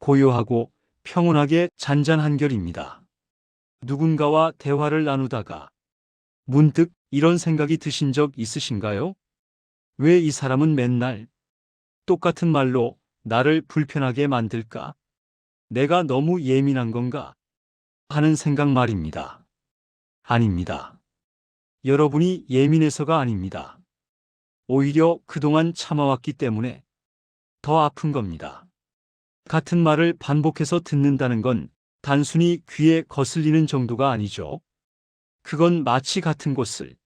고요하고 평온하게 잔잔한결입니다. 누군가와 대화를 나누다가 문득 이런 생각이 드신 적 있으신가요? 왜 이 사람은 맨날 똑같은 말로 나를 불편하게 만들까? 내가 너무 예민한 건가? 하는 생각 말입니다. 아닙니다. 여러분이 예민해서가 아닙니다. 오히려 그동안 참아왔기 때문에 더 아픈 겁니다. 같은 말을 반복해서 듣는다는 건 단순히 귀에 거슬리는 정도가 아니죠. 그건 마치 같은 곳을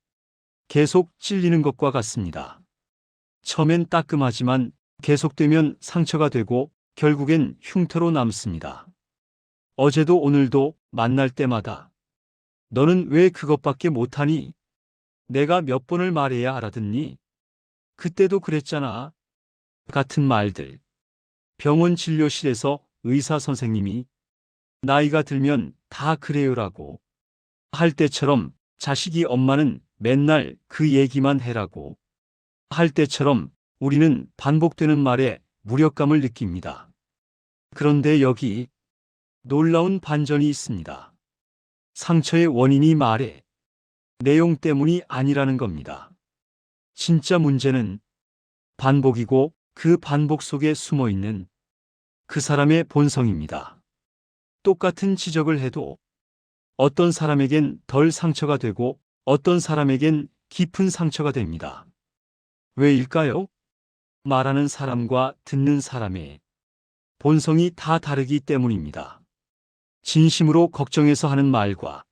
계속 찔리는 것과 같습니다. 처음엔 따끔하지만 계속되면 상처가 되고 결국엔 흉터로 남습니다. 어제도 오늘도 만날 때마다 너는 왜 그것밖에 못하니? 내가 몇 번을 말해야 알아듣니? 그때도 그랬잖아. 같은 말들. 병원 진료실에서 의사 선생님이 나이가 들면 다 그래요라고 할 때처럼 자식이 엄마는 맨날 그 얘기만 해라고 할 때처럼 우리는 반복되는 말에 무력감을 느낍니다. 그런데 여기 놀라운 반전이 있습니다. 상처의 원인이 말의 내용 때문이 아니라는 겁니다. 진짜 문제는 반복이고 그 반복 속에 숨어 있는 그 사람의 본성입니다. 똑같은 지적을 해도 어떤 사람에겐 덜 상처가 되고 어떤 사람에겐 깊은 상처가 됩니다. 왜일까요? 말하는 사람과 듣는 사람의 본성이 다 다르기 때문입니다. 진심으로 걱정해서 하는 말과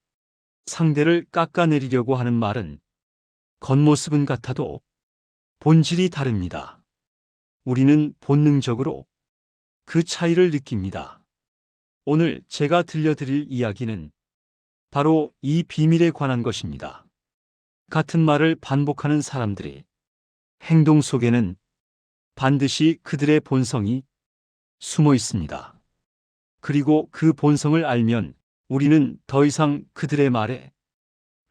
상대를 깎아내리려고 하는 말은 겉모습은 같아도 본질이 다릅니다. 우리는 본능적으로 그 차이를 느낍니다. 오늘 제가 들려드릴 이야기는 바로 이 비밀에 관한 것입니다. 같은 말을 반복하는 사람들의 행동 속에는 반드시 그들의 본성이 숨어 있습니다. 그리고 그 본성을 알면 우리는 더 이상 그들의 말에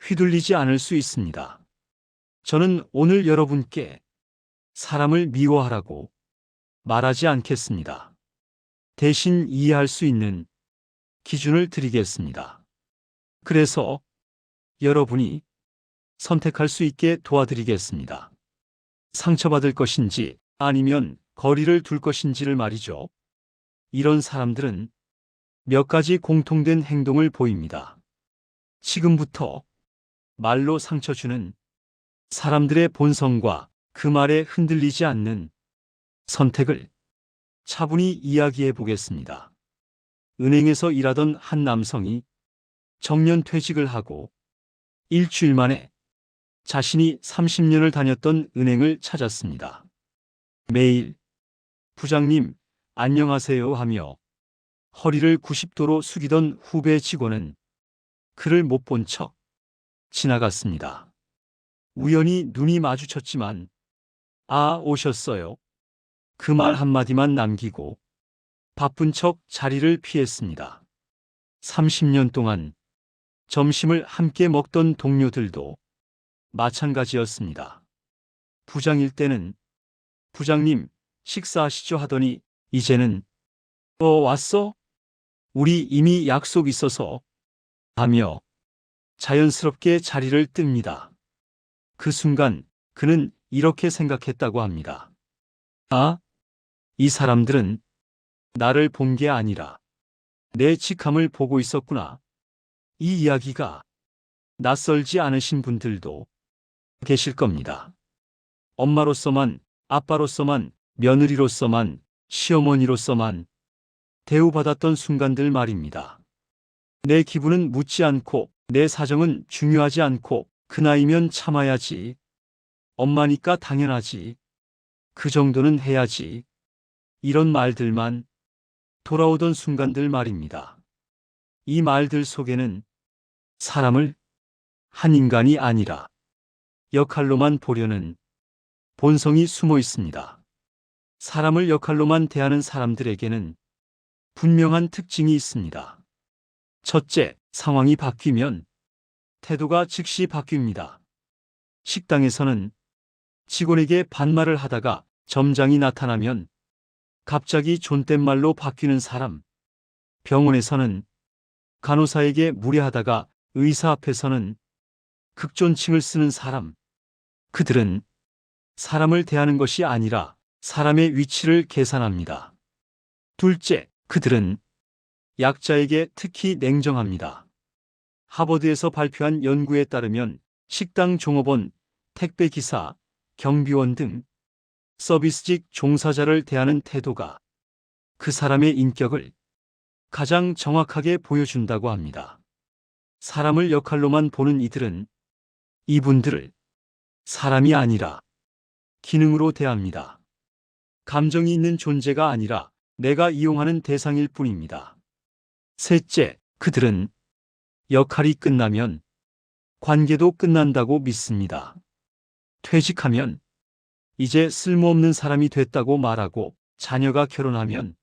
휘둘리지 않을 수 있습니다. 저는 오늘 여러분께 사람을 미워하라고 말하지 않겠습니다. 대신 이해할 수 있는 기준을 드리겠습니다. 그래서 여러분이 선택할 수 있게 도와드리겠습니다. 상처받을 것인지 아니면 거리를 둘 것인지를 말이죠. 이런 사람들은 몇 가지 공통된 행동을 보입니다. 지금부터 말로 상처 주는 사람들의 본성과 그 말에 흔들리지 않는 선택을 차분히 이야기해 보겠습니다. 은행에서 일하던 한 남성이 정년 퇴직을 하고 일주일 만에 자신이 30년을 다녔던 은행을 찾았습니다. 매일 부장님 안녕하세요 하며 허리를 90도로 숙이던 후배 직원은 그를 못 본 척 지나갔습니다. 우연히 눈이 마주쳤지만 아, 오셨어요. 그 말 한마디만 남기고 바쁜 척 자리를 피했습니다. 30년 동안 점심을 함께 먹던 동료들도 마찬가지였습니다. 부장일 때는 부장님 식사하시죠 하더니 이제는 왔어? 우리 이미 약속 있어서 하며 자연스럽게 자리를 뜹니다. 그 순간 그는 이렇게 생각했다고 합니다. 아, 이 사람들은 나를 본 게 아니라 내 직함을 보고 있었구나. 이 이야기가 낯설지 않으신 분들도 계실 겁니다. 엄마로서만, 아빠로서만, 며느리로서만, 시어머니로서만 대우받았던 순간들 말입니다. 내 기분은 묻지 않고 내 사정은 중요하지 않고 그 나이면 참아야지. 엄마니까 당연하지. 그 정도는 해야지. 이런 말들만 돌아오던 순간들 말입니다. 이 말들 속에는 사람을 한 인간이 아니라 역할로만 보려는 본성이 숨어 있습니다. 사람을 역할로만 대하는 사람들에게는 분명한 특징이 있습니다. 첫째, 상황이 바뀌면 태도가 즉시 바뀝니다. 식당에서는 직원에게 반말을 하다가 점장이 나타나면 갑자기 존댓말로 바뀌는 사람. 병원에서는 간호사에게 무례하다가 의사 앞에서는 극존칭을 쓰는 사람. 그들은 사람을 대하는 것이 아니라 사람의 위치를 계산합니다. 둘째, 그들은 약자에게 특히 냉정합니다. 하버드에서 발표한 연구에 따르면 식당 종업원, 택배기사, 경비원 등 서비스직 종사자를 대하는 태도가 그 사람의 인격을 가장 정확하게 보여준다고 합니다. 사람을 역할로만 보는 이들은 이분들을 사람이 아니라 기능으로 대합니다. 감정이 있는 존재가 아니라 내가 이용하는 대상일 뿐입니다. 셋째, 그들은 역할이 끝나면 관계도 끝난다고 믿습니다. 퇴직하면 이제 쓸모없는 사람이 됐다고 말하고 자녀가 결혼하면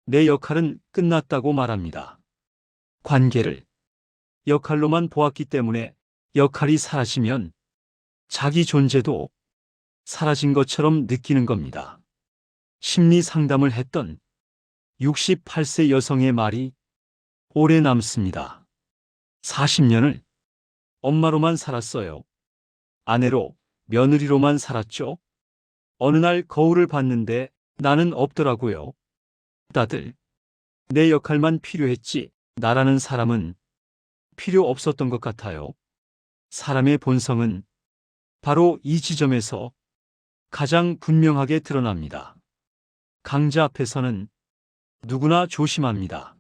내 역할은 끝났다고 말합니다. 관계를 역할로만 보았기 때문에 역할이 사라지면 자기 존재도 사라진 것처럼 느끼는 겁니다. 심리 상담을 했던 68세 여성의 말이 오래 남습니다. 40년을 엄마로만 살았어요. 아내로, 며느리로만 살았죠. 어느 날 거울을 봤는데 나는 없더라고요. 다들 내 역할만 필요했지 나라는 사람은 필요 없었던 것 같아요. 사람의 본성은 바로 이 지점에서 가장 분명하게 드러납니다. 강자 앞에서는 누구나 조심합니다.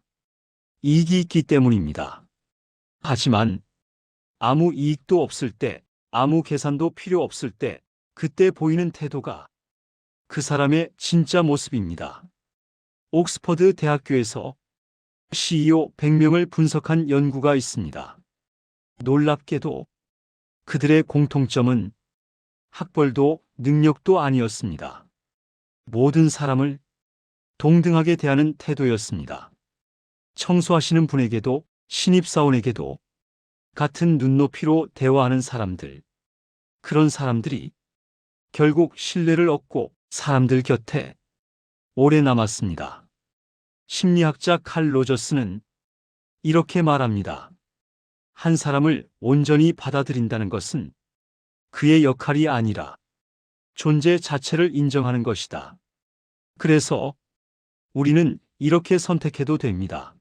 이익이 있기 때문입니다. 하지만 아무 이익도 없을 때, 아무 계산도 필요 없을 때, 그때 보이는 태도가 그 사람의 진짜 모습입니다. 옥스퍼드 대학교에서 CEO 100명을 분석한 연구가 있습니다. 놀랍게도 그들의 공통점은 학벌도 능력도 아니었습니다. 모든 사람을 동등하게 대하는 태도였습니다. 청소하시는 분에게도 신입사원에게도 같은 눈높이로 대화하는 사람들. 그런 사람들이 결국 신뢰를 얻고 사람들 곁에 오래 남았습니다. 심리학자 칼 로저스는 이렇게 말합니다. 한 사람을 온전히 받아들인다는 것은 그의 역할이 아니라 존재 자체를 인정하는 것이다. 그래서 우리는 이렇게 선택해도 됩니다.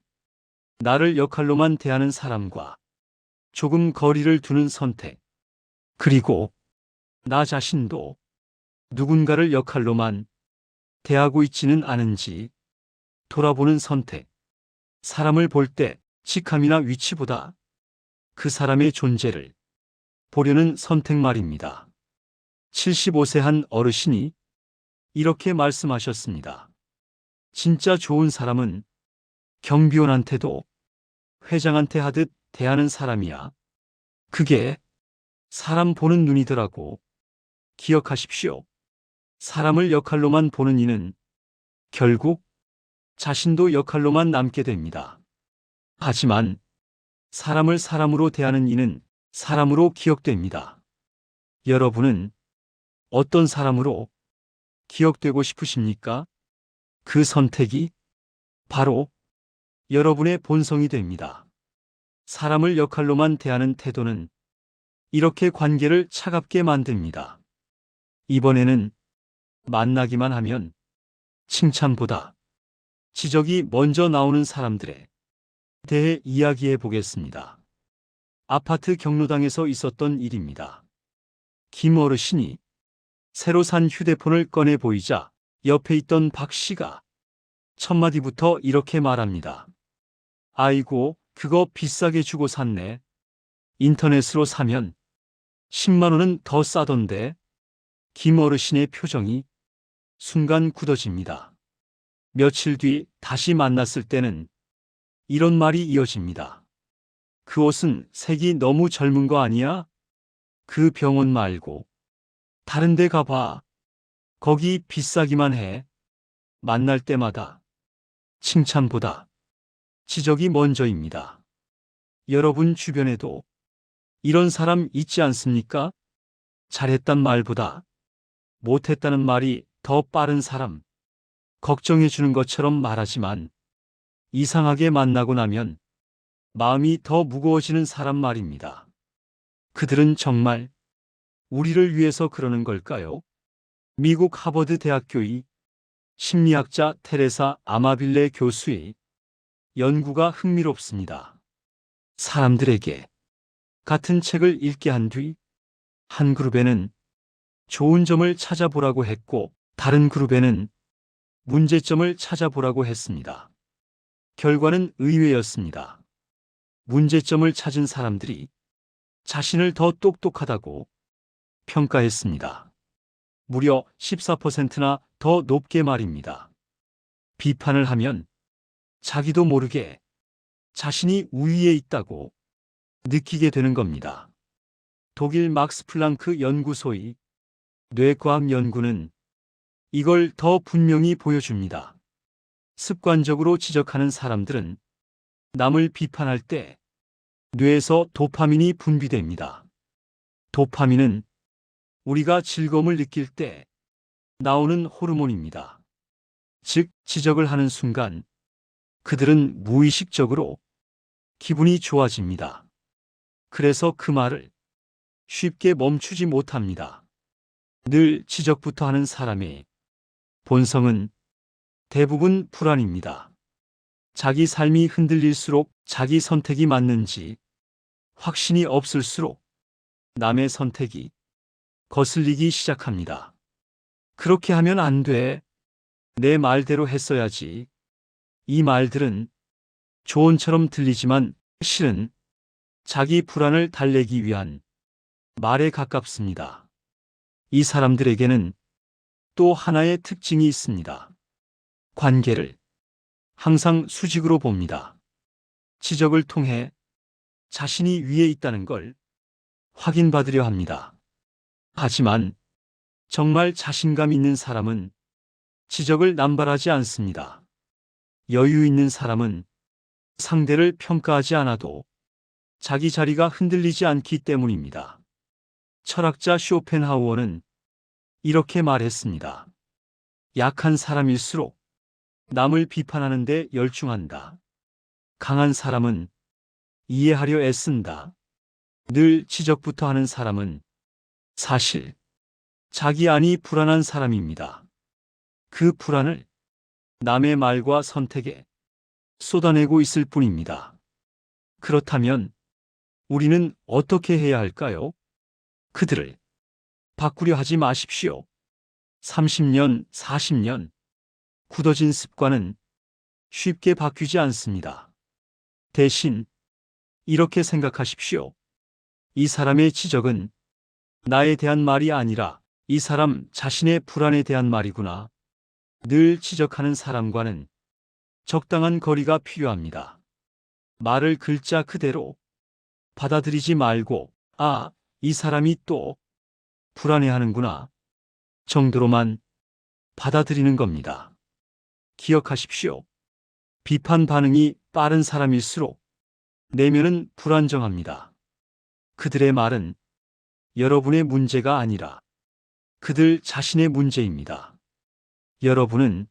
나를 역할로만 대하는 사람과 조금 거리를 두는 선택. 그리고 나 자신도 누군가를 역할로만 대하고 있지는 않은지 돌아보는 선택. 사람을 볼 때 직함이나 위치보다 그 사람의 존재를 보려는 선택 말입니다. 75세 한 어르신이 이렇게 말씀하셨습니다. 진짜 좋은 사람은 경비원한테도 회장한테 하듯 대하는 사람이야. 그게 사람 보는 눈이더라고. 기억하십시오. 사람을 역할로만 보는 이는 결국 자신도 역할로만 남게 됩니다. 하지만 사람을 사람으로 대하는 이는 사람으로 기억됩니다. 여러분은 어떤 사람으로 기억되고 싶으십니까? 그 선택이 바로 여러분의 본성이 됩니다. 사람을 역할로만 대하는 태도는 이렇게 관계를 차갑게 만듭니다. 이번에는 만나기만 하면 칭찬보다 지적이 먼저 나오는 사람들에 대해 이야기해 보겠습니다. 아파트 경로당에서 있었던 일입니다. 김 어르신이 새로 산 휴대폰을 꺼내 보이자 옆에 있던 박 씨가 첫 마디부터 이렇게 말합니다. 아이고, 그거 비싸게 주고 샀네. 인터넷으로 사면 10만 원은 더 싸던데. 김 어르신의 표정이 순간 굳어집니다. 며칠 뒤 다시 만났을 때는 이런 말이 이어집니다. 그 옷은 색이 너무 젊은 거 아니야? 그 병원 말고 다른 데 가봐. 거기 비싸기만 해. 만날 때마다 칭찬보다 지적이 먼저입니다. 여러분 주변에도 이런 사람 있지 않습니까? 잘했단 말보다 못했다는 말이 더 빠른 사람. 걱정해 주는 것처럼 말하지만 이상하게 만나고 나면 마음이 더 무거워지는 사람 말입니다. 그들은 정말 우리를 위해서 그러는 걸까요? 미국 하버드 대학교의 심리학자 테레사 아마빌레 교수의 연구가 흥미롭습니다. 사람들에게 같은 책을 읽게 한 뒤 한 그룹에는 좋은 점을 찾아보라고 했고 다른 그룹에는 문제점을 찾아보라고 했습니다. 결과는 의외였습니다. 문제점을 찾은 사람들이 자신을 더 똑똑하다고 평가했습니다. 무려 14%나 더 높게 말입니다. 비판을 하면 자기도 모르게 자신이 우위에 있다고 느끼게 되는 겁니다. 독일 막스 플랑크 연구소의 뇌과학 연구는 이걸 더 분명히 보여줍니다. 습관적으로 지적하는 사람들은 남을 비판할 때 뇌에서 도파민이 분비됩니다. 도파민은 우리가 즐거움을 느낄 때 나오는 호르몬입니다. 즉, 지적을 하는 순간 그들은 무의식적으로 기분이 좋아집니다. 그래서 그 말을 쉽게 멈추지 못합니다. 늘 지적부터 하는 사람의 본성은 대부분 불안입니다. 자기 삶이 흔들릴수록 자기 선택이 맞는지 확신이 없을수록 남의 선택이 거슬리기 시작합니다. 그렇게 하면 안 돼. 내 말대로 했어야지. 이 말들은 조언처럼 들리지만 실은 자기 불안을 달래기 위한 말에 가깝습니다. 이 사람들에게는 또 하나의 특징이 있습니다. 관계를 항상 수직으로 봅니다. 지적을 통해 자신이 위에 있다는 걸 확인받으려 합니다. 하지만 정말 자신감 있는 사람은 지적을 남발하지 않습니다. 여유 있는 사람은 상대를 평가하지 않아도 자기 자리가 흔들리지 않기 때문입니다. 철학자 쇼펜하우어는 이렇게 말했습니다. 약한 사람일수록 남을 비판하는 데 열중한다. 강한 사람은 이해하려 애쓴다. 늘 지적부터 하는 사람은 사실 자기 안이 불안한 사람입니다. 그 불안을 남의 말과 선택에 쏟아내고 있을 뿐입니다. 그렇다면 우리는 어떻게 해야 할까요? 그들을 바꾸려 하지 마십시오. 30년, 40년 굳어진 습관은 쉽게 바뀌지 않습니다. 대신 이렇게 생각하십시오. 이 사람의 지적은 나에 대한 말이 아니라 이 사람 자신의 불안에 대한 말이구나. 늘 지적하는 사람과는 적당한 거리가 필요합니다. 말을 글자 그대로 받아들이지 말고 아, 이 사람이 또 불안해하는구나 정도로만 받아들이는 겁니다. 기억하십시오. 비판 반응이 빠른 사람일수록 내면은 불안정합니다. 그들의 말은 여러분의 문제가 아니라 그들 자신의 문제입니다. 여러분은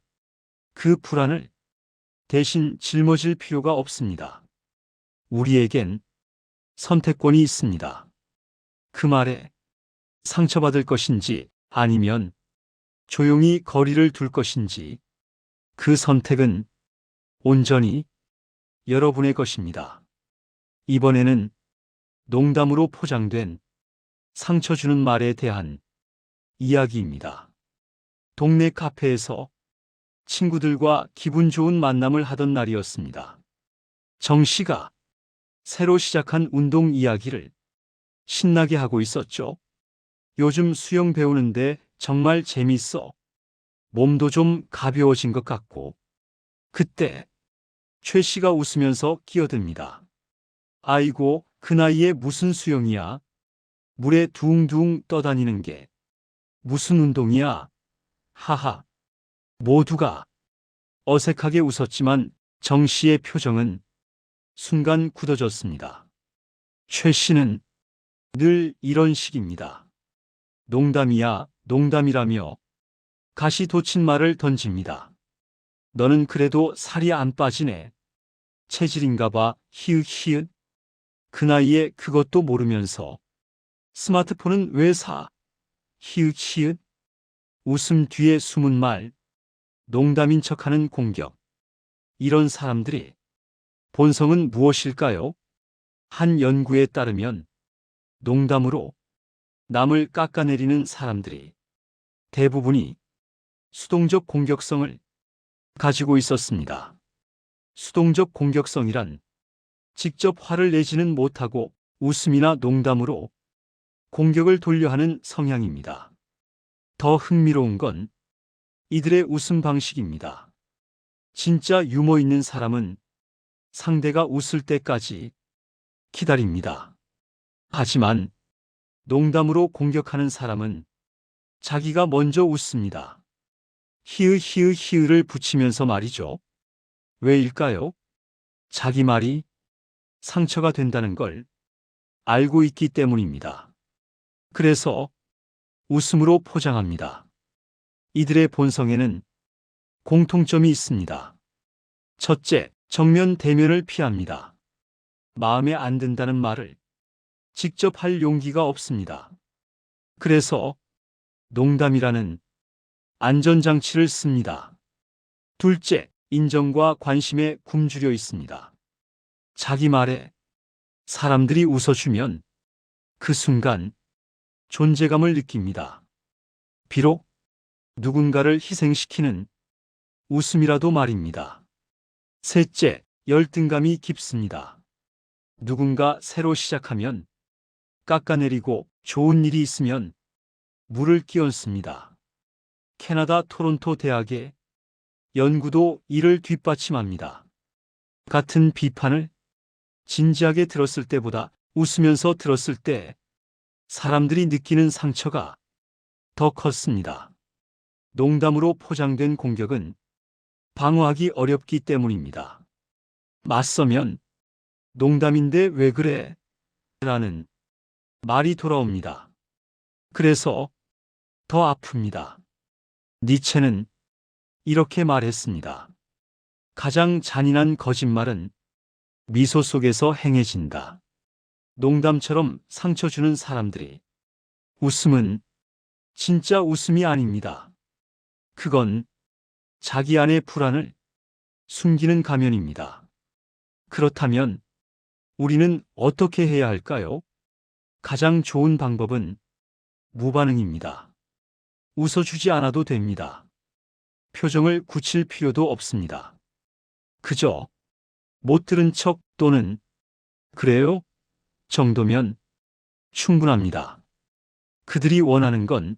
그 불안을 대신 짊어질 필요가 없습니다. 우리에겐 선택권이 있습니다. 그 말에 상처받을 것인지 아니면 조용히 거리를 둘 것인지 그 선택은 온전히 여러분의 것입니다. 이번에는 농담으로 포장된 상처 주는 말에 대한 이야기입니다. 동네 카페에서 친구들과 기분 좋은 만남을 하던 날이었습니다. 정 씨가 새로 시작한 운동 이야기를 신나게 하고 있었죠. 요즘 수영 배우는데 정말 재밌어. 몸도 좀 가벼워진 것 같고. 그때 최 씨가 웃으면서 끼어듭니다. 아이고, 그 나이에 무슨 수영이야? 물에 둥둥 떠다니는 게 무슨 운동이야? 하하. 모두가 어색하게 웃었지만 정 씨의 표정은 순간 굳어졌습니다. 최 씨는 늘 이런 식입니다. 농담이야, 농담이라며 가시 돋친 말을 던집니다. 너는 그래도 살이 안 빠지네. 체질인가 봐. 히읗히읗. 그 나이에 그것도 모르면서 스마트폰은 왜 사? 히읗히읗. 웃음 뒤에 숨은 말, 농담인 척하는 공격. 이런 사람들이 본성은 무엇일까요? 한 연구에 따르면 농담으로 남을 깎아내리는 사람들이 대부분이 수동적 공격성을 가지고 있었습니다. 수동적 공격성이란 직접 화를 내지는 못하고 웃음이나 농담으로 공격을 돌려 하는 성향입니다. 더 흥미로운 건 이들의 웃음 방식입니다. 진짜 유머 있는 사람은 상대가 웃을 때까지 기다립니다. 하지만 농담으로 공격하는 사람은 자기가 먼저 웃습니다. 히읗히읗히읗을 붙이면서 말이죠. 왜일까요? 자기 말이 상처가 된다는 걸 알고 있기 때문입니다. 그래서 웃음으로 포장합니다. 이들의 본성에는 공통점이 있습니다. 첫째, 정면 대면을 피합니다. 마음에 안 든다는 말을 직접 할 용기가 없습니다. 그래서 농담이라는 안전장치를 씁니다. 둘째, 인정과 관심에 굶주려 있습니다. 자기 말에 사람들이 웃어주면 그 순간 존재감을 느낍니다. 비록 누군가를 희생시키는 웃음이라도 말입니다. 셋째, 열등감이 깊습니다. 누군가 새로 시작하면 깎아내리고 좋은 일이 있으면 물을 끼얹습니다. 캐나다 토론토 대학의 연구도 이를 뒷받침합니다. 같은 비판을 진지하게 들었을 때보다 웃으면서 들었을 때 사람들이 느끼는 상처가 더 컸습니다. 농담으로 포장된 공격은 방어하기 어렵기 때문입니다. 맞서면 농담인데 왜 그래? 라는 말이 돌아옵니다. 그래서 더 아픕니다. 니체는 이렇게 말했습니다. 가장 잔인한 거짓말은 미소 속에서 행해진다. 농담처럼 상처 주는 사람들이 웃음은 진짜 웃음이 아닙니다. 그건 자기 안의 불안을 숨기는 가면입니다. 그렇다면 우리는 어떻게 해야 할까요? 가장 좋은 방법은 무반응입니다. 웃어주지 않아도 됩니다. 표정을 굳힐 필요도 없습니다. 그저 못 들은 척 또는 그래요? 정도면 충분합니다. 그들이 원하는 건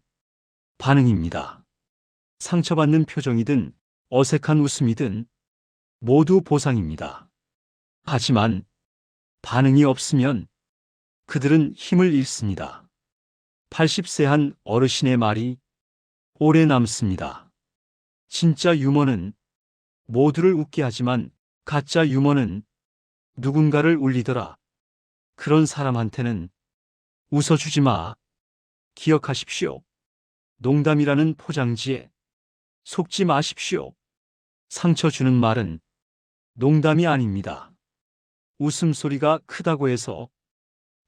반응입니다. 상처받는 표정이든 어색한 웃음이든 모두 보상입니다. 하지만 반응이 없으면 그들은 힘을 잃습니다. 80세 한 어르신의 말이 오래 남습니다. 진짜 유머는 모두를 웃게 하지만 가짜 유머는 누군가를 울리더라. 그런 사람한테는 웃어주지 마. 기억하십시오. 농담이라는 포장지에 속지 마십시오. 상처 주는 말은 농담이 아닙니다. 웃음소리가 크다고 해서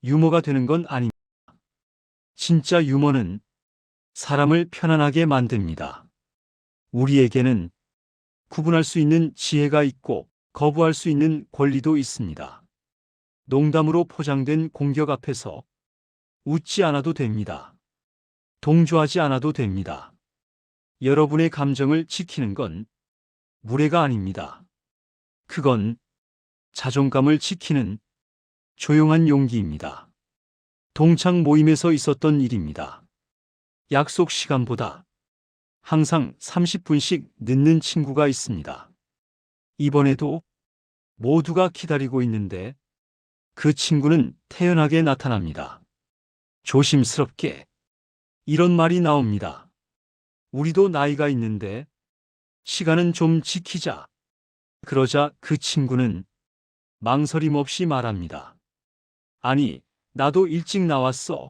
유머가 되는 건 아닙니다. 진짜 유머는 사람을 편안하게 만듭니다. 우리에게는 구분할 수 있는 지혜가 있고 거부할 수 있는 권리도 있습니다. 농담으로 포장된 공격 앞에서 웃지 않아도 됩니다. 동조하지 않아도 됩니다. 여러분의 감정을 지키는 건 무례가 아닙니다. 그건 자존감을 지키는 조용한 용기입니다. 동창 모임에서 있었던 일입니다. 약속 시간보다 항상 30분씩 늦는 친구가 있습니다. 이번에도 모두가 기다리고 있는데 그 친구는 태연하게 나타납니다. 조심스럽게 이런 말이 나옵니다. 우리도 나이가 있는데 시간은 좀 지키자. 그러자 그 친구는 망설임 없이 말합니다. 아니, 나도 일찍 나왔어.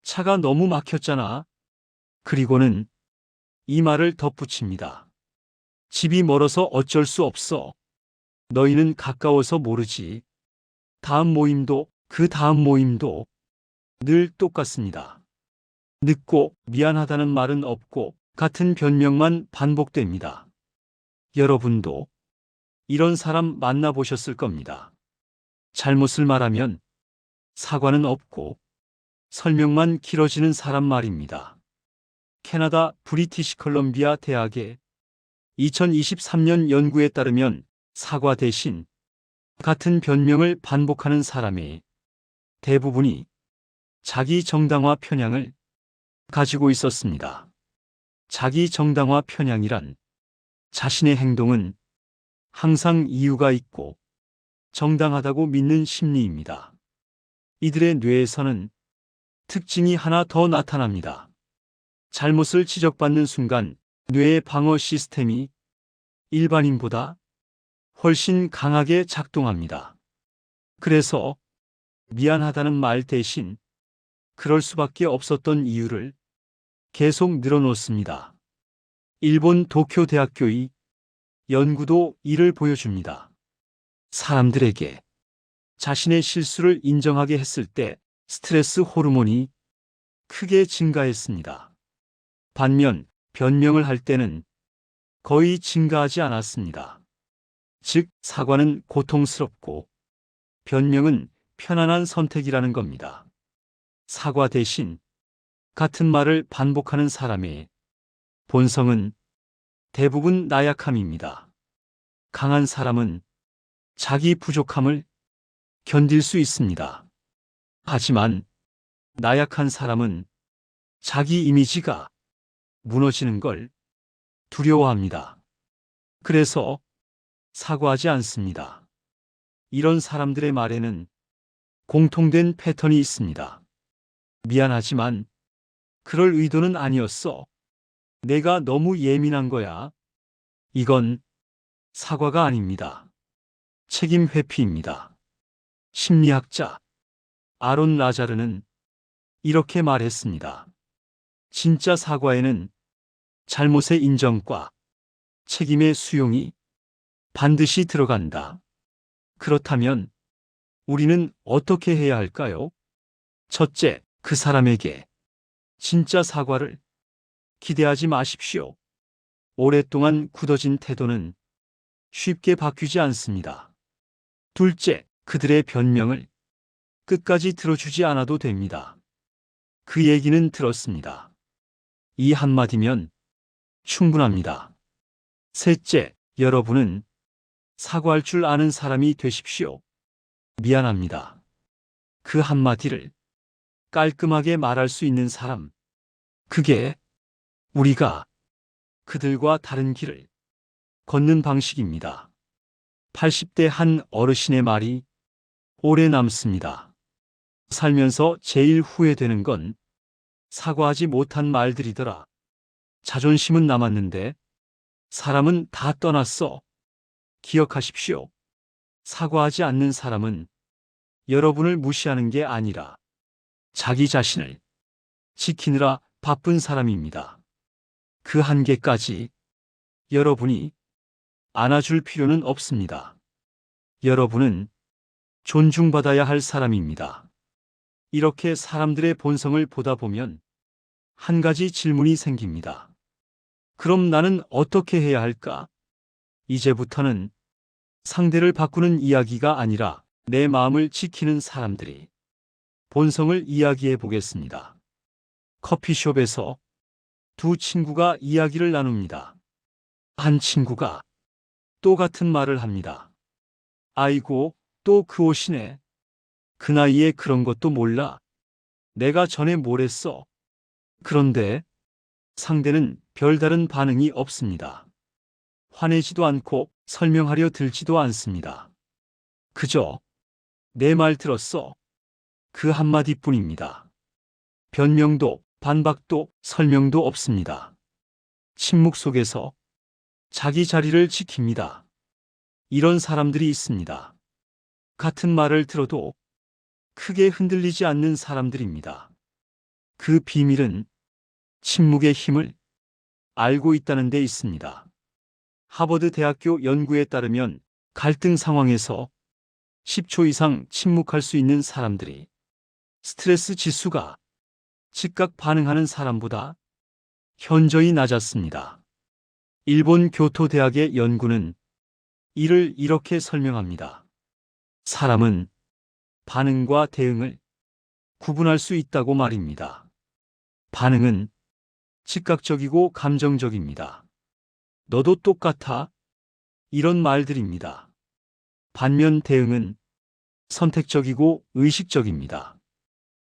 차가 너무 막혔잖아. 그리고는 이 말을 덧붙입니다. 집이 멀어서 어쩔 수 없어. 너희는 가까워서 모르지. 다음 모임도 그 다음 모임도 늘 똑같습니다. 늦고 미안하다는 말은 없고 같은 변명만 반복됩니다. 여러분도 이런 사람 만나보셨을 겁니다. 잘못을 말하면 사과는 없고 설명만 길어지는 사람 말입니다. 캐나다 브리티시 컬럼비아 대학의 2023년 연구에 따르면 사과 대신 같은 변명을 반복하는 사람의 대부분이 자기 정당화 편향을 가지고 있었습니다. 자기 정당화 편향이란 자신의 행동은 항상 이유가 있고 정당하다고 믿는 심리입니다. 이들의 뇌에서는 특징이 하나 더 나타납니다. 잘못을 지적받는 순간 뇌의 방어 시스템이 일반인보다 훨씬 강하게 작동합니다. 그래서 미안하다는 말 대신 그럴 수밖에 없었던 이유를 계속 늘어놓습니다. 일본 도쿄 대학교의 연구도 이를 보여줍니다. 사람들에게 자신의 실수를 인정하게 했을 때 스트레스 호르몬이 크게 증가했습니다. 반면 변명을 할 때는 거의 증가하지 않았습니다. 즉, 사과는 고통스럽고 변명은 편안한 선택이라는 겁니다. 사과 대신 같은 말을 반복하는 사람의 본성은 대부분 나약함입니다. 강한 사람은 자기 부족함을 견딜 수 있습니다. 하지만 나약한 사람은 자기 이미지가 무너지는 걸 두려워합니다. 그래서 사과하지 않습니다. 이런 사람들의 말에는 공통된 패턴이 있습니다. 미안하지만 그럴 의도는 아니었어. 내가 너무 예민한 거야. 이건 사과가 아닙니다. 책임 회피입니다. 심리학자 아론 라자르는 이렇게 말했습니다. 진짜 사과에는 잘못의 인정과 책임의 수용이 반드시 들어간다. 그렇다면 우리는 어떻게 해야 할까요? 첫째, 그 사람에게 진짜 사과를 기대하지 마십시오. 오랫동안 굳어진 태도는 쉽게 바뀌지 않습니다. 둘째, 그들의 변명을 끝까지 들어주지 않아도 됩니다. 그 얘기는 들었습니다. 이 한마디면 충분합니다. 셋째, 여러분은 사과할 줄 아는 사람이 되십시오. 미안합니다. 그 한마디를 깔끔하게 말할 수 있는 사람. 그게 우리가 그들과 다른 길을 걷는 방식입니다. 80대 한 어르신의 말이 오래 남습니다. 살면서 제일 후회되는 건 사과하지 못한 말들이더라. 자존심은 남았는데 사람은 다 떠났어. 기억하십시오. 사과하지 않는 사람은 여러분을 무시하는 게 아니라 자기 자신을 지키느라 바쁜 사람입니다. 그 한계까지 여러분이 안아줄 필요는 없습니다. 여러분은 존중받아야 할 사람입니다. 이렇게 사람들의 본성을 보다 보면 한 가지 질문이 생깁니다. 그럼 나는 어떻게 해야 할까? 이제부터는 상대를 바꾸는 이야기가 아니라 내 마음을 지키는 사람들이 본성을 이야기해 보겠습니다. 커피숍에서 두 친구가 이야기를 나눕니다. 한 친구가 또 같은 말을 합니다. 아이고, 또 그 옷이네. 그 나이에 그런 것도 몰라. 내가 전에 뭘 했어. 그런데 상대는 별다른 반응이 없습니다. 화내지도 않고 설명하려 들지도 않습니다. 그저 내 말 들었어. 그 한마디뿐입니다. 변명도 반박도 설명도 없습니다. 침묵 속에서 자기 자리를 지킵니다. 이런 사람들이 있습니다. 같은 말을 들어도 크게 흔들리지 않는 사람들입니다. 그 비밀은 침묵의 힘을 알고 있다는 데 있습니다. 하버드 대학교 연구에 따르면 갈등 상황에서 10초 이상 침묵할 수 있는 사람들이 스트레스 지수가 즉각 반응하는 사람보다 현저히 낮았습니다. 일본 교토대학의 연구는 이를 이렇게 설명합니다. 사람은 반응과 대응을 구분할 수 있다고 말입니다. 반응은 즉각적이고 감정적입니다. 너도 똑같아? 이런 말들입니다. 반면 대응은 선택적이고 의식적입니다.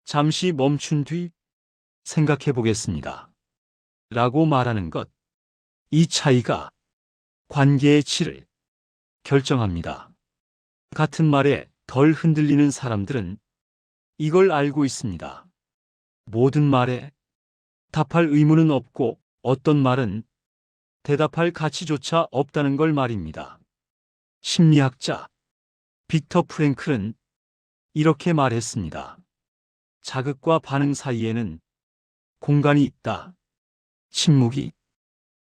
잠시 멈춘 뒤 생각해 보겠습니다. 라고 말하는 것. 이 차이가 관계의 질을 결정합니다. 같은 말에 덜 흔들리는 사람들은 이걸 알고 있습니다. 모든 말에 답할 의무는 없고 어떤 말은 대답할 가치조차 없다는 걸 말입니다. 심리학자 빅터 프랭클은 이렇게 말했습니다. 자극과 반응 사이에는 공간이 있다. 침묵이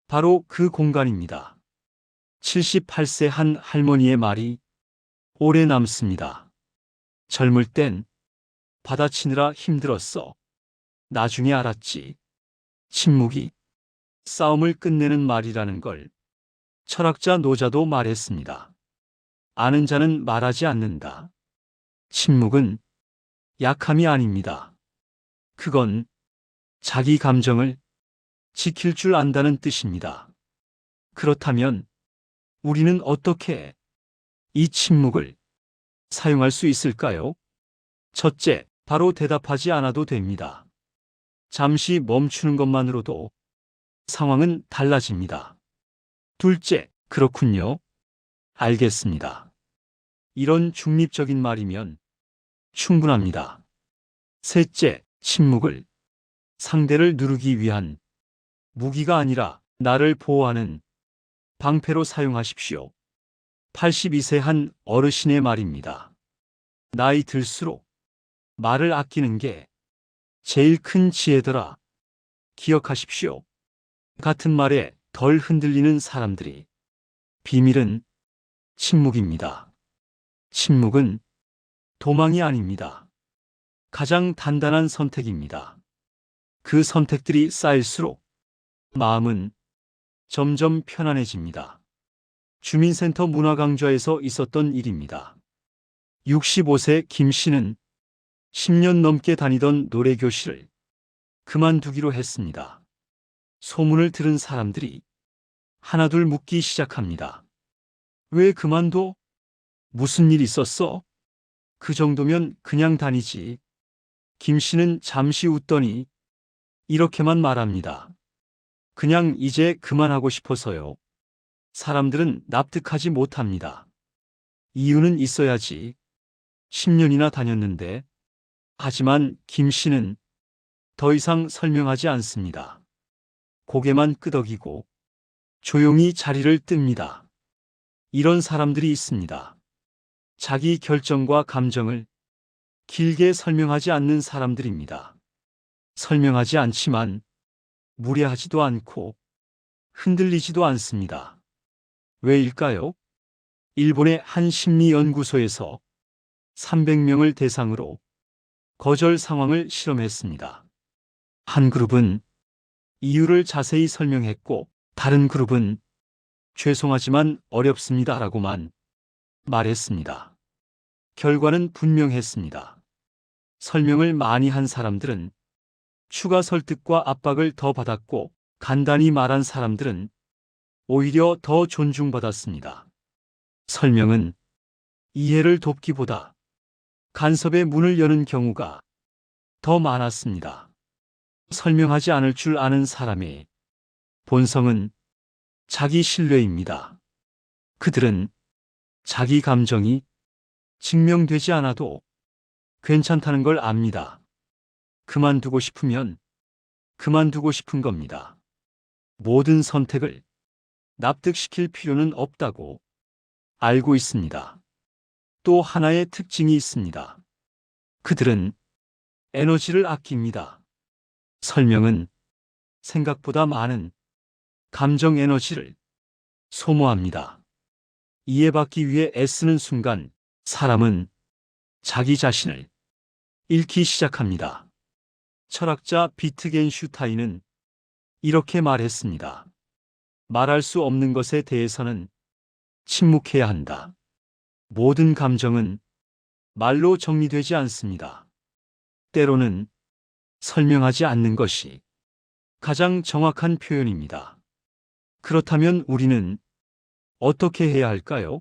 바로 그 공간입니다. 78세 한 할머니의 말이 오래 남습니다. 젊을 땐 받아치느라 힘들었어. 나중에 알았지. 침묵이 싸움을 끝내는 말이라는 걸. 철학자 노자도 말했습니다. 아는 자는 말하지 않는다. 침묵은 약함이 아닙니다. 그건 자기 감정을 지킬 줄 안다는 뜻입니다. 그렇다면 우리는 어떻게 이 침묵을 사용할 수 있을까요? 첫째, 바로 대답하지 않아도 됩니다. 잠시 멈추는 것만으로도 상황은 달라집니다. 둘째, 그렇군요. 알겠습니다. 이런 중립적인 말이면 충분합니다. 셋째, 침묵을 상대를 누르기 위한 무기가 아니라 나를 보호하는 방패로 사용하십시오. 82세 한 어르신의 말입니다. 나이 들수록 말을 아끼는 게 제일 큰 지혜더라. 기억하십시오. 같은 말에 덜 흔들리는 사람들이 비밀은 침묵입니다. 침묵은 도망이 아닙니다. 가장 단단한 선택입니다. 그 선택들이 쌓일수록 마음은 점점 편안해집니다. 주민센터 문화강좌에서 있었던 일입니다. 65세 김 씨는 10년 넘게 다니던 노래교실을 그만두기로 했습니다. 소문을 들은 사람들이 하나둘 묻기 시작합니다. 왜 그만둬? 무슨 일 있었어? 그 정도면 그냥 다니지. 김 씨는 잠시 웃더니 이렇게만 말합니다. 그냥 이제 그만하고 싶어서요. 사람들은 납득하지 못합니다. 이유는 있어야지. 10년이나 다녔는데. 하지만 김 씨는 더 이상 설명하지 않습니다. 고개만 끄덕이고 조용히 자리를 뜹니다. 이런 사람들이 있습니다. 자기 결정과 감정을 길게 설명하지 않는 사람들입니다. 설명하지 않지만 무례하지도 않고 흔들리지도 않습니다. 왜일까요? 일본의 한 심리연구소에서 300명을 대상으로 거절 상황을 실험했습니다. 한 그룹은 이유를 자세히 설명했고 다른 그룹은 죄송하지만 어렵습니다라고만 말했습니다. 결과는 분명했습니다. 설명을 많이 한 사람들은 추가 설득과 압박을 더 받았고 간단히 말한 사람들은 오히려 더 존중받았습니다. 설명은 이해를 돕기보다 간섭의 문을 여는 경우가 더 많았습니다. 설명하지 않을 줄 아는 사람의 본성은 자기 신뢰입니다. 그들은 자기 감정이 증명되지 않아도 괜찮다는 걸 압니다. 그만두고 싶으면 그만두고 싶은 겁니다. 모든 선택을 납득시킬 필요는 없다고 알고 있습니다. 또 하나의 특징이 있습니다. 그들은 에너지를 아낍니다. 설명은 생각보다 많은 감정 에너지를 소모합니다. 이해받기 위해 애쓰는 순간 사람은 자기 자신을 잃기 시작합니다. 철학자 비트겐슈타인은 이렇게 말했습니다. 말할 수 없는 것에 대해서는 침묵해야 한다. 모든 감정은 말로 정리되지 않습니다. 때로는 설명하지 않는 것이 가장 정확한 표현입니다. 그렇다면 우리는 어떻게 해야 할까요?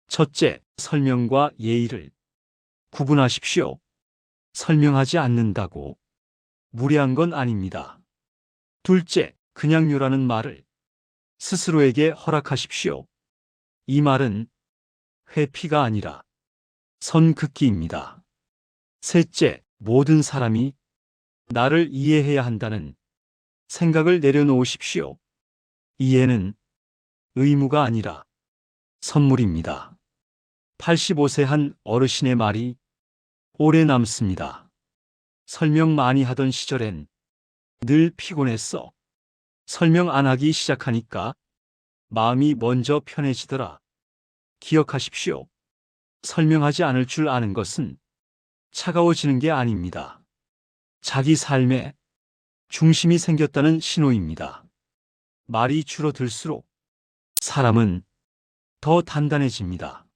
첫째, 설명과 예의를 구분하십시오. 설명하지 않는다고 무례한 건 아닙니다. 둘째, 그냥요라는 말을 스스로에게 허락하십시오. 이 말은 회피가 아니라 선긋기입니다. 셋째, 모든 사람이 나를 이해해야 한다는 생각을 내려놓으십시오. 이해는 의무가 아니라 선물입니다. 85세 한 어르신의 말이 오래 남습니다. 설명 많이 하던 시절엔 늘 피곤했어. 설명 안 하기 시작하니까 마음이 먼저 편해지더라. 기억하십시오. 설명하지 않을 줄 아는 것은 차가워지는 게 아닙니다. 자기 삶에 중심이 생겼다는 신호입니다. 말이 줄어들수록 사람은 더 단단해집니다.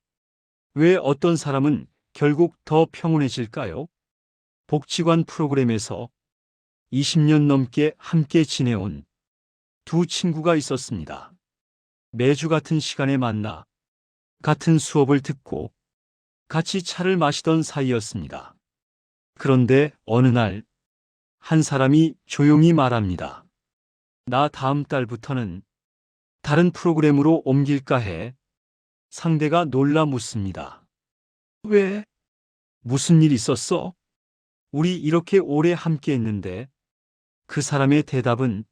왜 어떤 사람은 결국 더 평온해질까요? 복지관 프로그램에서 20년 넘게 함께 지내온 두 친구가 있었습니다. 매주 같은 시간에 만나 같은 수업을 듣고 같이 차를 마시던 사이였습니다. 그런데 어느 날 한 사람이 조용히 말합니다. 나 다음 달부터는 다른 프로그램으로 옮길까 해. 상대가 놀라 묻습니다. 왜? 무슨 일 있었어? 우리 이렇게 오래 함께 했는데. 그 사람의 대답은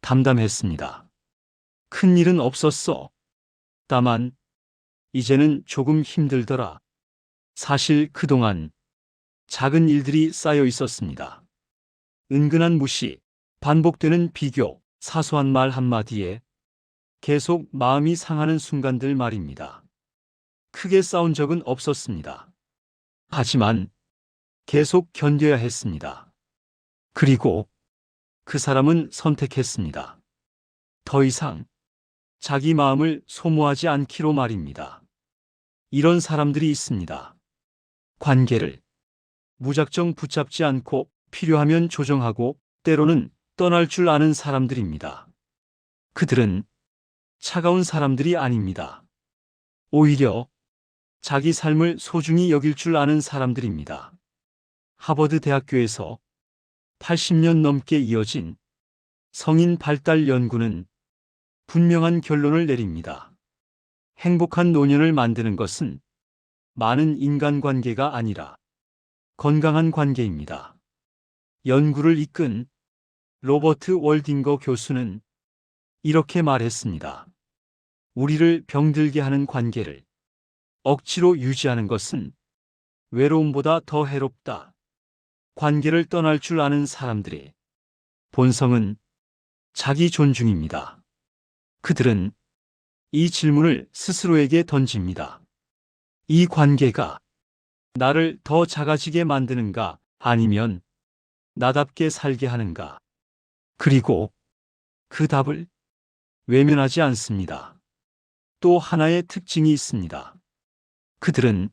담담했습니다. 큰 일은 없었어. 다만 이제는 조금 힘들더라. 사실 그동안 작은 일들이 쌓여 있었습니다. 은근한 무시, 반복되는 비교, 사소한 말 한마디에 계속 마음이 상하는 순간들 말입니다. 크게 싸운 적은 없었습니다. 하지만 계속 견뎌야 했습니다. 그리고 그 사람은 선택했습니다. 더 이상 자기 마음을 소모하지 않기로 말입니다. 이런 사람들이 있습니다. 관계를 무작정 붙잡지 않고 필요하면 조정하고 때로는 떠날 줄 아는 사람들입니다. 그들은 차가운 사람들이 아닙니다. 오히려 자기 삶을 소중히 여길 줄 아는 사람들입니다. 하버드 대학교에서 80년 넘게 이어진 성인 발달 연구는 분명한 결론을 내립니다. 행복한 노년을 만드는 것은 많은 인간관계가 아니라 건강한 관계입니다. 연구를 이끈 로버트 월딩거 교수는 이렇게 말했습니다. 우리를 병들게 하는 관계를 억지로 유지하는 것은 외로움보다 더 해롭다. 관계를 떠날 줄 아는 사람들의 본성은 자기 존중입니다. 그들은 이 질문을 스스로에게 던집니다. 이 관계가 나를 더 작아지게 만드는가 아니면 나답게 살게 하는가? 그리고 그 답을 외면하지 않습니다. 또 하나의 특징이 있습니다. 그들은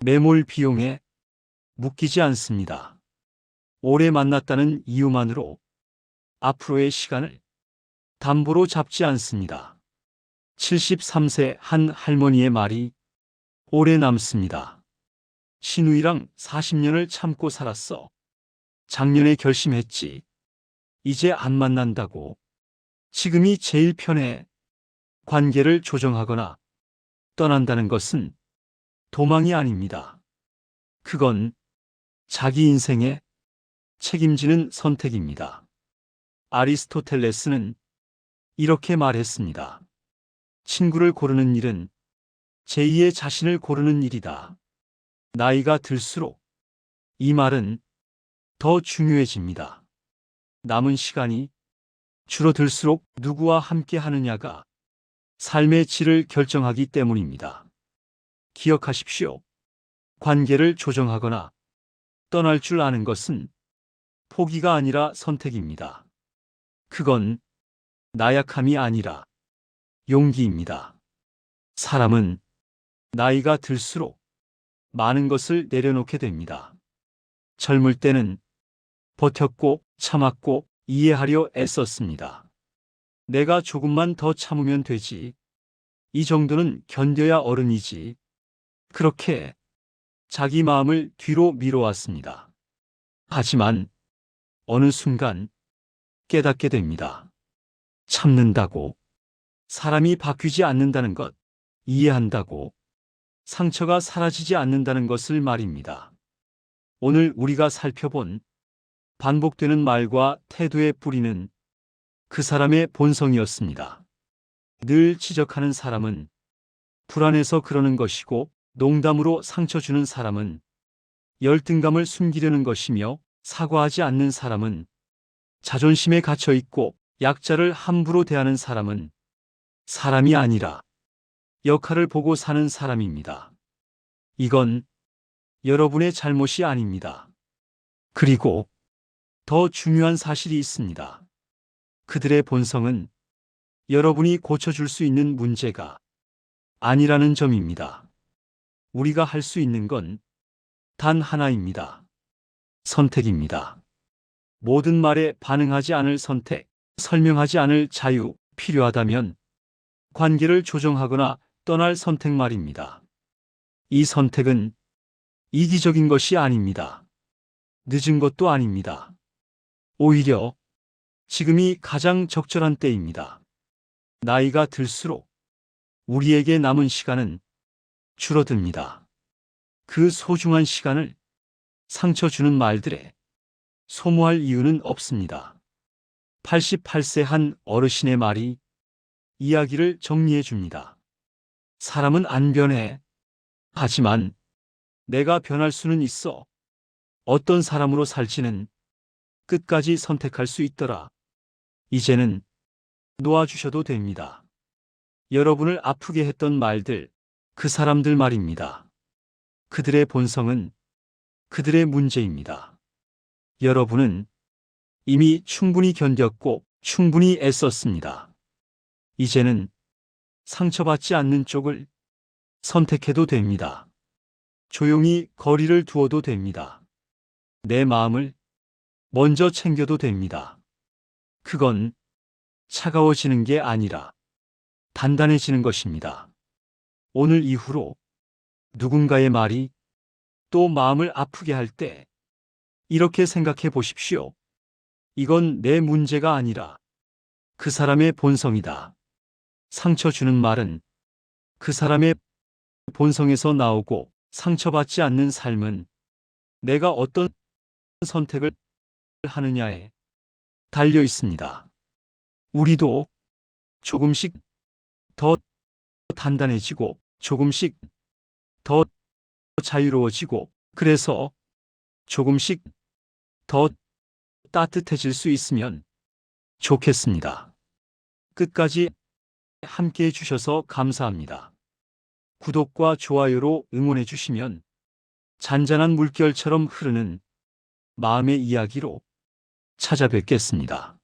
매몰 비용에 묶이지 않습니다. 오래 만났다는 이유만으로 앞으로의 시간을 담보로 잡지 않습니다. 73세 한 할머니의 말이 오래 남습니다. 신우이랑 40년을 참고 살았어. 작년에 결심했지. 이제 안 만난다고. 지금이 제일 편해. 관계를 조정하거나 떠난다는 것은 도망이 아닙니다. 그건 자기 인생에 책임지는 선택입니다. 아리스토텔레스는 이렇게 말했습니다. 친구를 고르는 일은 제2의 자신을 고르는 일이다. 나이가 들수록 이 말은 더 중요해집니다. 남은 시간이 줄어들수록 누구와 함께 하느냐가 삶의 질을 결정하기 때문입니다. 기억하십시오. 관계를 조정하거나 떠날 줄 아는 것은 포기가 아니라 선택입니다. 그건 나약함이 아니라 용기입니다. 사람은 나이가 들수록 많은 것을 내려놓게 됩니다. 젊을 때는 버텼고 참았고 이해하려 애썼습니다. 내가 조금만 더 참으면 되지. 이 정도는 견뎌야 어른이지. 그렇게 자기 마음을 뒤로 미뤄왔습니다. 하지만 어느 순간 깨닫게 됩니다. 참는다고 사람이 바뀌지 않는다는 것, 이해한다고 상처가 사라지지 않는다는 것을 말입니다. 오늘 우리가 살펴본 반복되는 말과 태도의 뿌리는 그 사람의 본성이었습니다. 늘 지적하는 사람은 불안해서 그러는 것이고, 농담으로 상처 주는 사람은 열등감을 숨기려는 것이며, 사과하지 않는 사람은 자존심에 갇혀 있고, 약자를 함부로 대하는 사람은 사람이 아니라 역할을 보고 사는 사람입니다. 이건 여러분의 잘못이 아닙니다. 그리고 더 중요한 사실이 있습니다. 그들의 본성은 여러분이 고쳐줄 수 있는 문제가 아니라는 점입니다. 우리가 할 수 있는 건 단 하나입니다. 선택입니다. 모든 말에 반응하지 않을 선택, 설명하지 않을 자유, 필요하다면 관계를 조정하거나 떠날 선택 말입니다. 이 선택은 이기적인 것이 아닙니다. 늦은 것도 아닙니다. 오히려 지금이 가장 적절한 때입니다. 나이가 들수록 우리에게 남은 시간은 줄어듭니다. 그 소중한 시간을 상처 주는 말들에 소모할 이유는 없습니다. 88세 한 어르신의 말이 이야기를 정리해 줍니다. 사람은 안 변해. 하지만 내가 변할 수는 있어. 어떤 사람으로 살지는 끝까지 선택할 수 있더라. 이제는 놓아주셔도 됩니다. 여러분을 아프게 했던 말들, 그 사람들 말입니다. 그들의 본성은 그들의 문제입니다. 여러분은 이미 충분히 견뎠고 충분히 애썼습니다. 이제는 상처받지 않는 쪽을 선택해도 됩니다. 조용히 거리를 두어도 됩니다. 내 마음을 먼저 챙겨도 됩니다. 그건 차가워지는 게 아니라 단단해지는 것입니다. 오늘 이후로 누군가의 말이 또 마음을 아프게 할 때 이렇게 생각해 보십시오. 이건 내 문제가 아니라 그 사람의 본성이다. 상처 주는 말은 그 사람의 본성에서 나오고, 상처받지 않는 삶은 내가 어떤 선택을 하느냐에 달려 있습니다. 우리도 조금씩 더 단단해지고 조금씩 더 자유로워지고, 그래서 조금씩 더 따뜻해질 수 있으면 좋겠습니다. 끝까지 함께 해주셔서 감사합니다. 구독과 좋아요로 응원해 주시면 잔잔한 물결처럼 흐르는 마음의 이야기로 찾아뵙겠습니다.